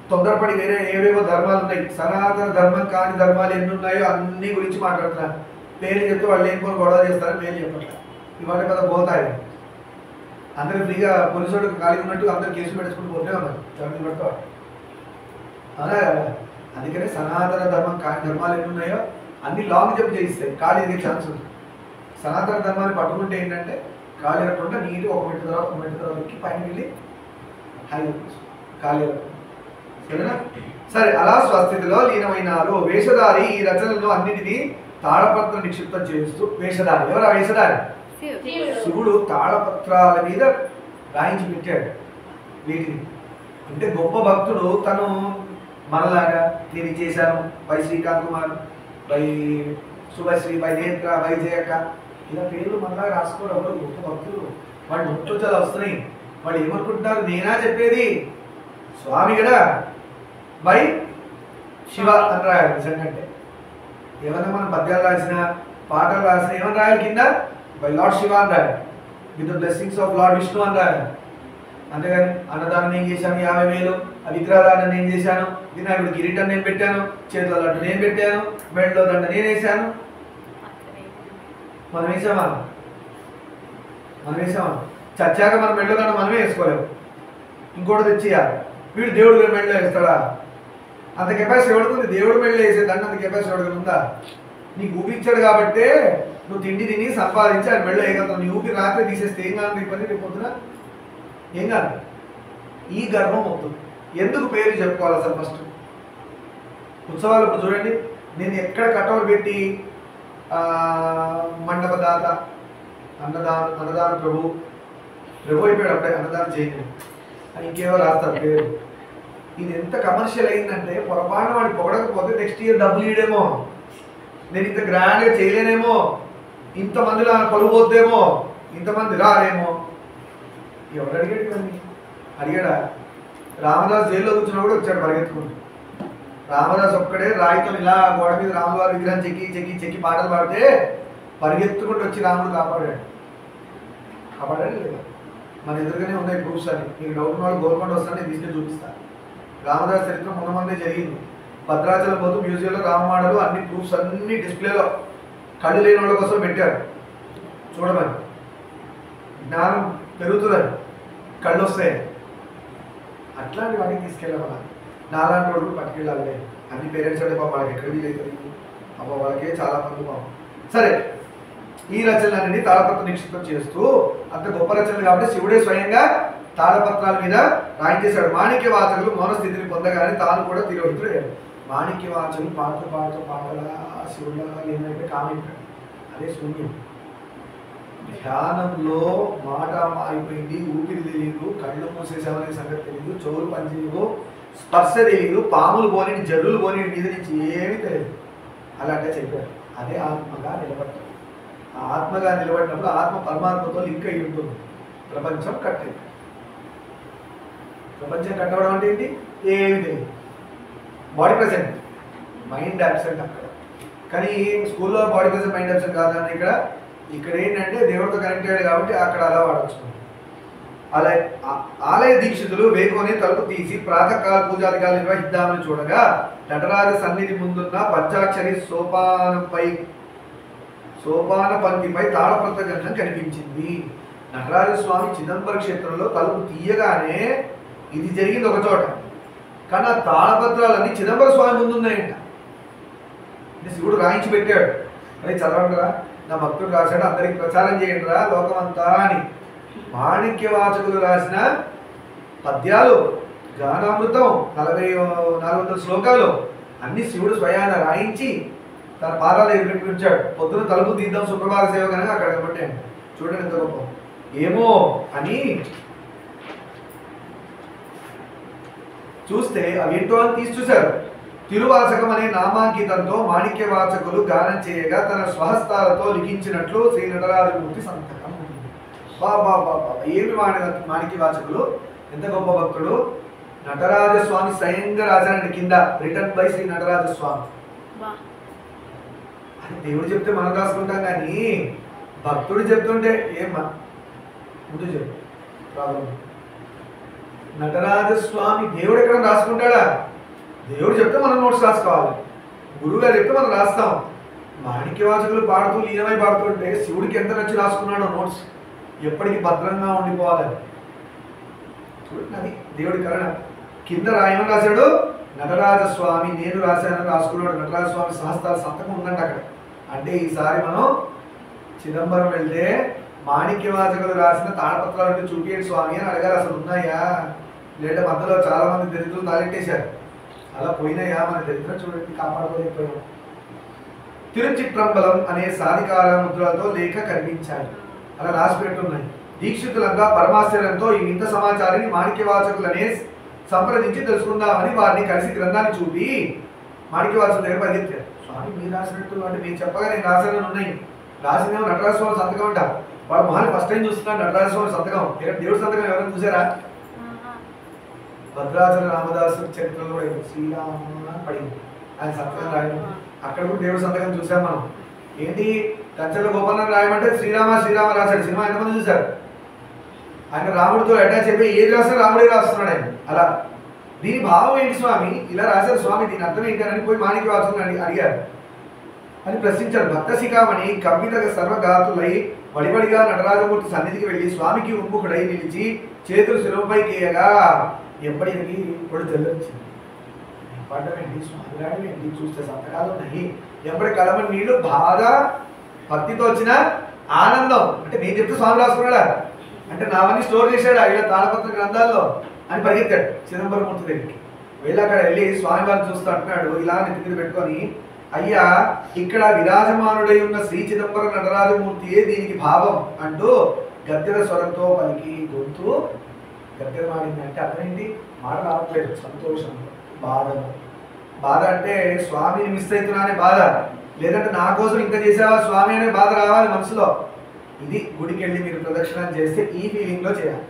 తొందరపడి వేరే ఏవేవో ధర్మాలు ఉన్నాయి. సనాతన ధర్మం కాని ధర్మాలు ఎన్ని ఉన్నాయో అన్ని గురించి మాట్లాడుతున్నారు. పేర్లు చెప్తే వాళ్ళు ఏం కొన్ని గొడవ చేస్తారని పేర్లు చెప్పట్లేదు. ఇవాళ కదా పోతాయి. అందరూ ఫ్రీగా పోలీసు వాళ్ళకి ఖాళీ ఉన్నట్టు అందరూ కేసులు పెట్టేసుకుంటూ పోతే ఉన్నారు. చదువు పెడతారు అలా. అందుకనే సనాతన ధర్మం కాని ధర్మాలు ఎన్ని ఉన్నాయో అన్ని లాంగ్ జంప్ చేయిస్తాయి. ఖాళీ ఎదిగే ఛాన్స్ ఉంది. సనాతన ధర్మాన్ని పట్టుకుంటే ఏంటంటే ఖాళీ అనకుండా నీటి ఒక మెట్టు తర్వాత పైన వెళ్ళి హై ఖాళీ. సరేనా? సరే, అలా స్వస్థితిలో లీనమైనారు. వేషధారి ఈ రచనలను అన్నిటినీ తాళపత్ర నిక్షిప్తం చేస్తూ వేషధారి. ఎవరు ఆ వేషధారి? శివుడు తాళపత్రాల మీద రాయించి పెట్టాడు వీటిని. అంటే గొప్ప భక్తుడు తను మనలాగా నేను చేశాను, Y Srikanth Kumar, Y Subhashri, Y Netra, Y జయక్క, ఇలా పేర్లు మనలాగా రాసుకోవడం ఎవరు గొప్ప భక్తులు. వాళ్ళు నొట్టు చాలా వస్తున్నాయి. వాళ్ళు ఏమనుకుంటున్నారు, నేనా చెప్పేది స్వామి కదా, బై శివ అని రాయాలి. నిజంకంటే ఏమన్నా మనం పద్యాలు రాసిన పాటలు రాసిన ఏమని రాయాలి కింద, బై లార్డ్ శివ అని రాయాలి, with the blessings of lord Vishnu అని రాయాలి. అంతేగాని అన్నదానం నేను చేశాను 50,000, విగ్రహదానం నేను చేశాను, వినాయకుడు కిరీటం నేను పెట్టాను, చేతుల లడ్డు నేను పెట్టాను, మెడలో దండ నేను వేసాను. మనం వేసామా? చచ్చాక మనం మెడలో దండ మనమే వేసుకోలేము, ఇంకోటి తెచ్చియాలి. వీడు దేవుడు మెడలో వేస్తాడా? అంత కెపాసిటీ ఎవడుకుంది? దేవుడు మెడలో వేసే దండ అంత కెపాసిటీ ఎవరికి ఉందా? నీకు ఊపిచ్చాడు కాబట్టే నువ్వు తిండి తిని సంపాదించి అది మెడలో వేయగలుగుతావు. నీ ఊపిరి రాత్రి తీసేస్తే ఏం కాదు, ఇబ్బంది రేపు పొద్దున ఏం కాదు. ఈ గర్వం అవుతుంది. ఎందుకు పేరు చెప్పుకోవాలి అసలు? ఫస్ట్ ఉత్సవాలు ఇప్పుడు చూడండి, నేను ఎక్కడ కటౌట్ పెట్టి మండపదాత, అన్నదాన ప్రభు అయిపోయాడు, అప్పుడే అన్నదానం చేయండి అని ఇంకేవో రాస్తారు పేరు. ఇది ఎంత కమర్షియల్ అయిందంటే పొరపాటున వాడిని పొగడకపోతే నెక్స్ట్ ఇయర్ డబ్బులు ఇవ్వడేమో, నేను ఇంత గ్రాండ్గా చేయలేనేమో, ఇంతమందిలో కొలువద్దేమో, ఇంతమంది రారేమో. ఎవరు అడిగాడు ఇవన్నీ? అడిగాడా? రామదాస్ జైల్లో కూర్చున్నా కూడా వచ్చాడు పరిగెత్తుకుంటూ. రామదాస్ ఒక్కడే రాయితో ఇలా గోడ మీద రాముల వారి విగ్రహం చెక్కి పాటలు పాడితే పరిగెత్తుకుంటూ వచ్చి రాముడు కాపాడాడు లేదా? మన ఎదురుగానే ఉన్నాయి ప్రూఫ్స్ అని. మీకు డౌట్ ఉన్న వాళ్ళు గోల్కొండ వస్తాను, నేను తీసుకెళ్ళి చూపిస్తాను. రామదాస్ చరిత్ర ముందే జరిగింది. భద్రాచలం పోతూ మ్యూజియంలో రామమాడలు అన్ని ప్రూఫ్స్ అన్ని డిస్ప్లేలో కళ్ళు లేని వాళ్ళ కోసం పెట్టారు, చూడమని. జ్ఞానం పెరుగుతుందని, కళ్ళు వస్తాయి. అట్లాంటి వాటికి తీసుకెళ్ళాలి. నాలాంటి వాడు పట్టుకెళ్ళాలి. అన్ని పేరెంట్స్ అంటే పాపం వాళ్ళకి ఎక్కడ వీలవుతుంది, అమ్మ వాళ్ళకే చాలా మంది పాపం. సరే, ఈ రచనలన్నీ తాళపత్ర నిక్షిప్తం చేస్తూ అంత గొప్ప రచనలు కాబట్టి శివుడే స్వయంగా తాళపత్రాల మీద రాయించేశాడు. మాణిక్య వాచకులు మౌన స్థితిని పొందగానే తాను కూడా తిరోహితుడు. మాణిక్య వాచకులు పాటలా శివుడు ఏమైతే కామెంటాడు, అదే శూన్యం. ధ్యానంలో మాట అయిపోయింది, ఊపిరి తెలియదు, కళ్ళు మూసేసామనే సంగతి తెలియదు, చెవులు పనిచేయవు, స్పర్శ తెలియదు, పాములు పోని జల్లులు పోని మీద నుంచి ఏమీ తెలియదు. అలాంటే చెప్పారు. అదే ఆత్మగా నిలబడతాం. ఆ ఆత్మగా నిలబడినప్పుడు ఆత్మ పరమాత్మతో లింక్ అయి ఉంటుంది. ప్రపంచం కట్టేది. ప్రపంచం కట్టవడం అంటే ఏంటి? ఏమి తెలియదు. బాడీ ప్రెసెంట్, మైండ్ అబ్సెంట్ అక్కడ. కానీ స్కూల్లో బాడీ ప్రెసెంట్, మైండ్ అబ్సెంట్ కాదని ఇక్కడ ఏంటంటే దేవుడితో కనెక్ట్ అయ్యాడు కాబట్టి అక్కడ అలా వాడచ్చు. ఆలయ దీక్షితులు వేకొని తలుపు తీసి ప్రాతకాల పూజాధికారులు నిర్వహిద్దామని చూడగా నటరాజ సన్నిధి ముందున్న పంచాక్షరి సోపాన పంక్తిపై తాళపత్ర గ్రంథం కనిపించింది. నటరాజ స్వామి చిదంబర క్షేత్రంలో తలుపు తీయగానే ఇది జరిగింది ఒక చోట, కానీ ఆ తాళపత్రాలన్నీ చిదంబర స్వామి ముందున్నాయంట. శివుడు రాయించి పెట్టాడు. అదే చదవండిరా, నా భక్తుడు రాశాడు, అందరికి ప్రచారం చేయండి రా లోకమంతా అని. మాణిక్య వాచకులు రాసిన పద్యాలు, గానామృతం 400 శ్లోకాలు అన్ని శివుడు స్వయాన రాయించి తన పాదాలు ఎదుర్కొంచాడు. పొద్దున తలుపు తీద్దాం సుప్రభాత సేవ కనుక అక్కడ కనబట్టాను. చూడండి ఎంత గొప్ప. ఏమో అని చూస్తే అవేంటో అని తీసి చూశారు. తిరువాచకం అనే నామాంకితంతో మాణిక్య వాచకులు గానం చేయగా తన స్వహస్తాలతో లిఖించినట్లు శ్రీ నటరాజమూర్తి సంతకం. బాబా ఏమి మాణిక్య వాచకులు, ఎంత గొప్ప భక్తుడు. నటరాజస్వామి స్వయంగా రాశాడంటే కింద, రిటర్న్ బై శ్రీ నటరాజస్వామి అని. దేవుడు చెప్తే మనం రాసుకుంటాం, కానీ భక్తుడు చెప్తుంటే ఏమ్మా ముందు చెప్పు ప్రాబ్లం. నటరాజస్వామి దేవుడు ఎక్కడ రాసుకుంటాడా? దేవుడు చెప్తే మనం నోట్స్ రాసుకోవాలి, గురువు గారు చెప్తే మనం రాస్తాం. మాణిక్య వాచకులు పాడుతూ లీనమై పాడుతుంటే శివుడికి ఎంత నచ్చి రాసుకున్నాడో నోట్స్, ఎప్పటికీ భద్రంగా ఉండిపోవాలని. చూడండి, అది దేవుడి కరుణ. కింద రాయమని రాశాడు నటరాజస్వామి, నేను రాశానని రాసుకున్నాడు. నటరాజస్వామి సహస్రాల సంతకం ఉందండి అక్కడ. అంటే ఈసారి మనం చిదంబరం వెళ్తే మాణిక్య వాచకులు రాసిన తాళపత్రాలను చూపించండి స్వామి అని అడగాలి. అసలు ఉన్నాయా లేదా? మధ్యలో చాలా మంది దరిద్రులు తాళెట్టేశారు. అలా పోయినాయా? మన దరిద్రం చూడండి, కాపాడుకోలేకపోయాం. తిరుచిట్రంబలం అనే సాధికార ముద్రలతో లేఖ కనిపించాయి. అలా రాసి పెట్టున్నాయి. దీక్షితులంతా పరమాశ్చర్యంతో ఈ వింత సమాచారాన్ని మాణిక్యవాచకులనే సంప్రదించి తెలుసుకుందామని వారిని కలిసి గ్రంథాన్ని చూపి మాణిక్యవాచకుల దగ్గర పరిగెత్తారు. స్వామి మీరు రాసినట్టు అంటే మీరు చెప్పగా నేను రాసిన ఉన్నాయి, రాసినేమో నటరాజ స్వామి సంతకం అంట. వాళ్ళ మొహాన్ని ఫస్ట్ టైం చూస్తున్నాను నటరాజ స్వామి సంతకం. దేవుడి సంతకం ఎవరైనా చూసారా? భద్రాచల రామదాసు చరిత్రలో కూడా శ్రీరామ పడింది ఆయన సంతకం రాయడం. అక్కడ కూడా దేవుడి సంతకం చూసాం మనం. ఏంటి కంచెల గోపాలం రాయమంటే శ్రీరామ శ్రీరామ రాశాడు. సినిమా ఎంతమంది చూశారు? ఆయన రాముడితో అటాచ్ అయిపోయి ఏది రాస్తే రాముడే రాస్తున్నాడు ఆయన. అలా దీని భావం ఏంటి స్వామి? ఇలా రాశారు స్వామి, దీని అర్థం ఏంటి అని పోయి మాణిక్యవాచకుని అడిగారు అని ప్రశ్నించారు. భక్త శిఖామణి కవిత సర్వగాతులై వడివడిగా నటరాజమూర్తి సన్నిధికి వెళ్ళి స్వామికి ఉన్ముఖుడై నిలిచి చేతులు శిలువపైకి వేయగా ఎప్పటికీ ఇప్పుడు తెల్లొచ్చింది. పడ్డమేంటి స్వామి రాయమేంటి చూస్తే సంతకాలు ఉన్నాయి. ఎప్పటి కడమ నీళ్ళు బాధ భక్తితో వచ్చిన ఆనందం. అంటే నేను చెప్తే స్వామి రాసుకున్నాడా అంటే నావన్నీ స్టోర్ చేశాడా ఇలా తాళపత్ర గ్రంథాల్లో అని పరిగెత్తాడు చిదంబరమూర్తి దగ్గరికి వెళ్ళి అక్కడ వెళ్ళి స్వామి వారిని చూస్తూ అంటున్నాడు ఇలా నెత్తి మీద పెట్టుకొని, అయ్యా ఇక్కడ విరాజమానుడై ఉన్న శ్రీ చిదంబర నటరాజమూర్తియే దీనికి భావం అంటూ గద్దెల స్వరంతో పలికి గొంతు గద్దెల మాడింది. అంటే అర్థం ఏంటి? మాట రావట్లేదు. సంతోషం, బాధ అంటే స్వామిని మిస్ అవుతున్నానే బాధ, లేదంటే నా కోసం ఇంత చేసావా స్వామి అనే బాధ రావాలి మనసులో. ఇది గుడికి వెళ్ళి మీరు ప్రదక్షిణం చేస్తే ఈ ఫీలింగ్లో చేయాలి.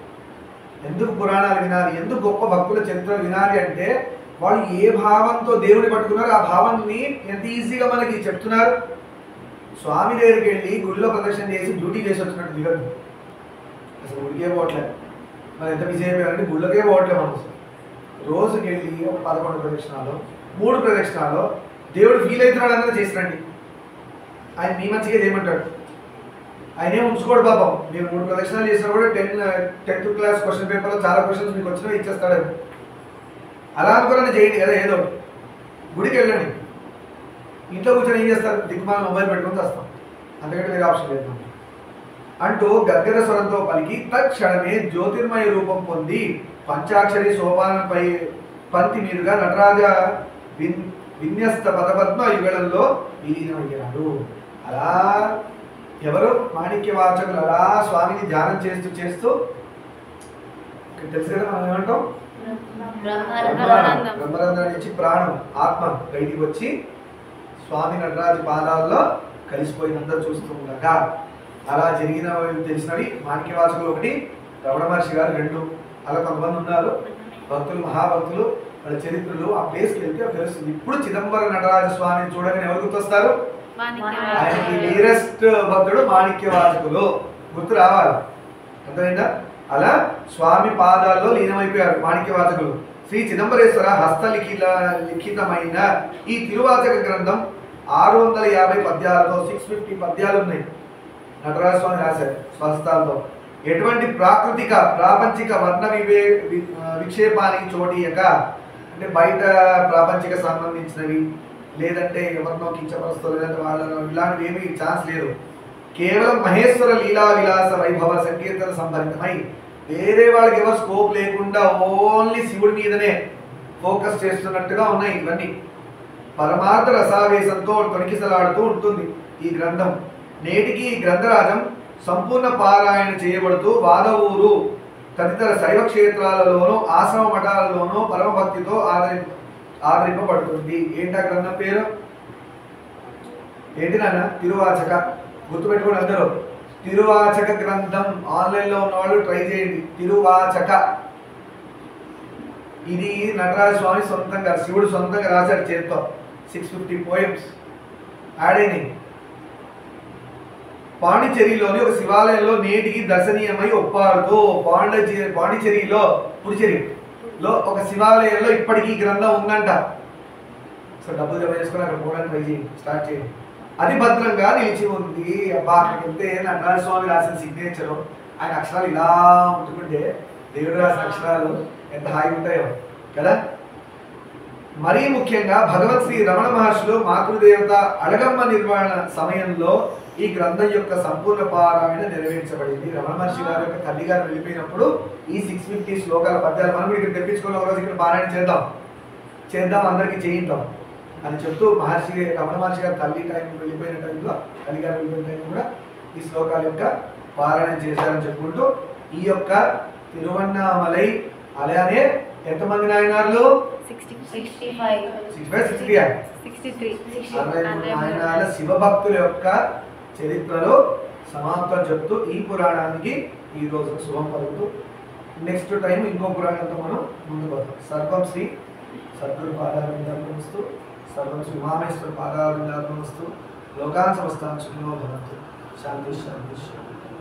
ఎందుకు పురాణాలు వినాలి, ఎందుకు గొప్ప భక్తుల చరిత్రలు వినాలి అంటే వాళ్ళు ఏ భావంతో దేవుని పట్టుకున్నారు ఆ భావాన్ని ఎంత ఈజీగా మనకి చెప్తున్నారు. స్వామి దగ్గరికి వెళ్ళి గుడిలో ప్రదక్షిణ చేసి డ్యూటీ చేసి వచ్చినట్టు దిగదు. అసలు గుడికే పోవట్లేదు. మనం ఎంత బిజీ అయిపోయారంటే గుళ్ళకే పోవట్లేదు. మనం రోజుకి వెళ్ళి ఒక 11 ప్రదక్షిణాలు 3 ప్రదక్షిణాలు దేవుడు ఫీల్ అవుతున్నాడు అన్నది చేసిరండి. ఆయన మీ మంచిగా చేయమంటాడు. ఆయనే ఉంచుకోడు పాపం. మీరు 3 ప్రదక్షిణాలు చేసినా కూడా 10th క్లాస్ క్వశ్చన్ పేపర్లో చాలా క్వశ్చన్స్ మీకు వచ్చినా ఇచ్చేస్తాడు. అలా అనుకోవాలని చేయండి కదా. ఏదో గుడికి వెళ్ళండి. ఇంట్లో కూర్చొని ఏం చేస్తారు? దిక్కుమాల మొబైల్ పెట్టుకొని వస్తాం, అంతకంటే వేరే ఆప్షన్ లేదు అంటూ గద్దెల స్వరంతో పలికి తక్షణమే జ్యోతిర్మయ రూపం పొంది పంచాక్షరి సోపానంపై పంక్తి మీదుగా నటరాజ విన్యస్త పదపద్మ యుగళంలో విలీనమయ్యాడు. అలా ఎవరు? మాణిక్యవాచకులు అలా స్వామిని ధ్యానం చేస్తూ చేస్తూ తెలుసు కదా మనం ఏమంటాం? బ్రహ్మరంధ్రం నుంచి ప్రాణం ఆత్మ బయటికి వచ్చి స్వామి నటరాజు పాదాల్లో కలిసిపోయినంత చూస్తూ ఉండగా అలా జరిగిన తెలిసినవి మాణిక్యవాచకులు 1, రమణ మహర్షి గారు 2. అలా కొంతమంది ఉన్నారు భక్తులు, మహాభక్తులు, వాళ్ళ చరిత్రలు ఆ ప్లేస్కి వెళ్తే తెలుస్తుంది. ఇప్పుడు చిదంబర నటరాజ స్వామిని చూడగానే ఎవరు గుర్తొస్తారు? ఆయనకి నియరెస్ట్ భక్తుడు మాణిక్యవాచకులు గుర్తు రావాలి. అర్థమైందా? అలా స్వామి పాదాల్లో లీనమైపోయారు మాణిక్యవాచకులు. శ్రీ చిదంబరేశ్వర లిఖితమైన ఈ తిరువాచక గ్రంథం 650 పద్యాలతో 650 పద్యాలు ఉన్నాయి. నటరాజ స్వామి రాశారు స్వస్థాలతో. ఎటువంటి ప్రాపంచిక వర్ణ విక్షేపానికి చోటీయక, అంటే బయట ప్రాపంచిక సంబంధించినవి లేదంటే ఎవరినో కించపరుస్తూ లేదంటే వాళ్ళను ఇలాంటివి ఏమీ ఛాన్స్ లేదు. కేవలం మహేశ్వర లీలా విలాస వైభవ సంకీర్తన సంభరితమై వేరే వాళ్ళకి ఎవరు స్కోప్ లేకుండా ఓన్లీ శివుడి మీదనే ఫోకస్ చేస్తున్నట్టుగా ఉన్నాయి ఇవన్నీ. పరమార్థ రసావేశంతో తొణికిసలాడుతూ ఉంటుంది ఈ గ్రంథం. నేటికి ఈ గ్రంథరాజం సంపూర్ణ పారాయణ చేయబడుతూ వాదవూరు తదితర శైవ క్షేత్రాలలోనూ ఆశ్రమ మఠాలలోనూ పరమభక్తితో ఆదరింపబడుతుంది. ఏంటా గ్రంథం పేరు? ఏంటి నాన్న? తిరువాచక. గుర్తుపెట్టుకోండి అందరూ. తిరువాచక గ్రంథం ఆన్లైన్లో ఉన్నవాళ్ళు ట్రై చేయండి. తిరువాచక. ఇది నటరాజ స్వామి సొంతంగా శివుడు సొంతంగా రాశాడు చేతితో. 650 పోయమ్స్ యాడ్ అయినాయి. పాండిచేరిలోని ఒక శివాలయంలో నేటికి దర్శనీయమై ఒప్పారుతో పాండిచేరిలో పుడిచేరిలో ఒక శివాలయంలో ఇప్పటికీ గ్రంథం ఉందంట. సో డబ్బులు జమ చేసుకుని అక్కడ పోవడానికి ట్రై చేయండి, స్టార్ట్ చేయండి. అది భద్రంగా నిలిచి ఉంది. అబ్బా అక్కడికి వెళ్తే నటరాజ స్వామి రాసిన సిగ్నేచరు, ఆయన అక్షరాలు ఇలా ఉంటుంటే దేవుడు రాసిన అక్షరాలు ఎంత హాయిగా ఉంటాయో కదా. మరీ ముఖ్యంగా భగవత్ శ్రీ రమణ మహర్షులు మాతృదేవత అళగమ్మ నిర్వహణ సమయంలో ఈ గ్రంథం యొక్క సంపూర్ణ పారాయణ నెరవేర్చబడింది. రమణ మహర్షి గారి యొక్క తల్లి గారు వెళ్ళిపోయినప్పుడు ఈ 650 శ్లోకాల పద్యాలు మనం కూడా ఇక్కడ తెప్పించుకుని ఒక రోజు ఇక్కడ పారాయణ చేద్దాం అందరికీ చేయిద్దాం. అని చెప్తూ రమణ మహర్షి గారు తల్లి టైం వెళ్ళిపోయిన టైంలో తల్లి గారు వెళ్ళిపోయిన టైంలో కూడా ఈ శ్లోకాల యొక్క పారాయణం చేశారని చెప్పుకుంటూ ఈ యొక్క తిరువన్నామలై అలానే ఎంతమంది నాయనార్లు 63 నాయనార్ల శివభక్తుల యొక్క చరిత్రలో సమాప్తం చెప్తూ ఈ పురాణానికి ఈ రోజు శుభం పలుకుతూ నెక్స్ట్ టైం ఇంకో పురాణంతో మనం ముందుకు పోతాం. సర్వం శ్రీ సద్గురు పాదాలను వస్తూ సర్వం శ్రీ ఉమామేశ్వర పాదాలను వస్తూ లోకాన్ సమస్తాన్ సుఖినో భవంతు. శాంతి శాంతి శాంతి.